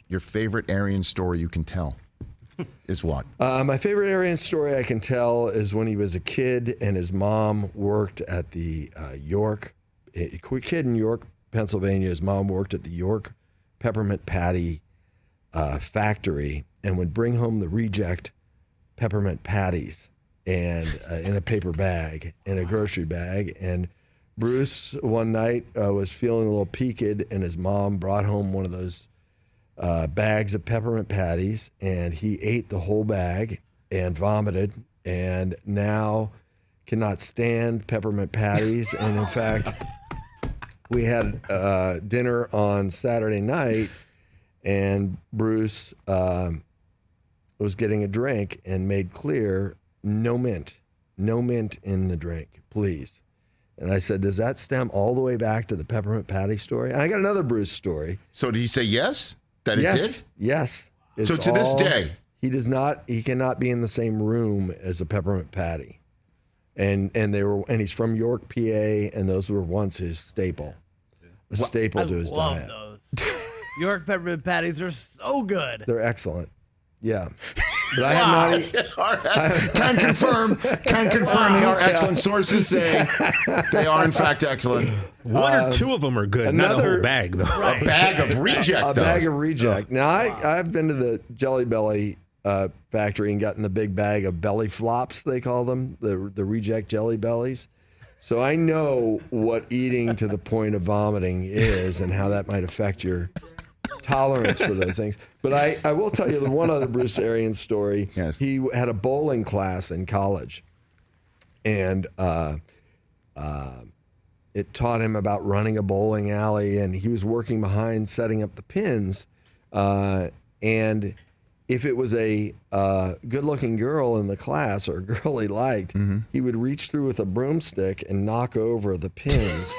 your favorite Arians story you can tell is what? My favorite Arians story I can tell is when he was a kid and his mom worked at the a kid in York, Pennsylvania. His mom worked at the York peppermint patty factory and would bring home the reject peppermint patties and in a paper bag, in a grocery bag. And Bruce one night was feeling a little peaked, and his mom brought home one of those bags of peppermint patties, and he ate the whole bag and vomited, and now cannot stand peppermint patties. And in fact, we had dinner on Saturday night, and Bruce was getting a drink and made clear, no mint in the drink, please. And I said, does that stem all the way back to the peppermint patty story? And I got another Bruce story. So did he say yes? That it did? Yes. So to this day, he cannot be in the same room as a peppermint patty. And he's from York, PA, and those were once his staple. A staple to his diet. I love those. York peppermint patties are so good. They're excellent. Yeah. But I have not can confirm they are excellent. Sources say they are in fact excellent. One or two of them are good, not a whole bag though. Right. A bag of reject. Bag of reject. Now I've been to the Jelly Belly factory and gotten the big bag of belly flops, they call them, the reject Jelly Bellies. So I know what eating to the point of vomiting is and how that might affect your tolerance for those things. But I will tell you the one other Bruce Arians story. Yes. He had a bowling class in college, and it taught him about running a bowling alley, and he was working behind setting up the pins. And if it was a good-looking girl in the class or a girl he liked, he would reach through with a broomstick and knock over the pins.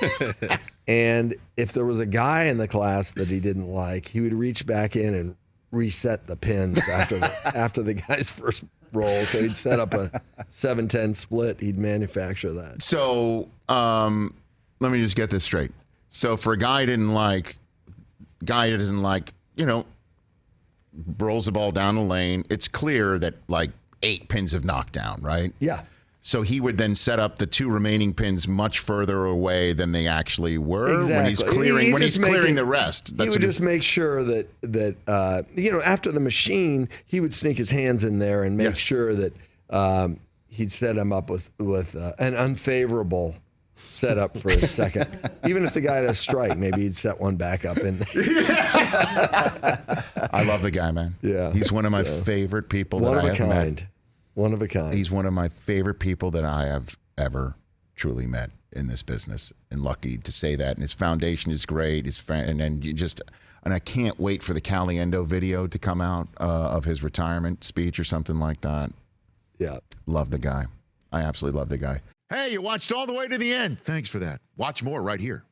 And if there was a guy in the class that he didn't like, he would reach back in and reset the pins after the guy's first roll. So he'd set up a 7-10 split. He'd manufacture that. So let me just get this straight. So for a guy who doesn't like, rolls the ball down the lane, it's clear that like 8 pins have knocked down, right? Yeah. So he would then set up the 2 remaining pins much further away than they actually were when he's clearing the rest. He would just make sure that after the machine, he would sneak his hands in there and make sure that he'd set him up with an unfavorable setup for a second. Even if the guy had a strike, maybe he'd set one back up in there. I love the guy, man. Yeah. He's one of my favorite people that I have met. One of a kind. He's one of my favorite people that I have ever truly met in this business, and lucky to say that. And his foundation is great. His friend, and I can't wait for the Caliendo video to come out of his retirement speech or something like that. Yeah, love the guy. I absolutely love the guy. Hey, you watched all the way to the end. Thanks for that. Watch more right here.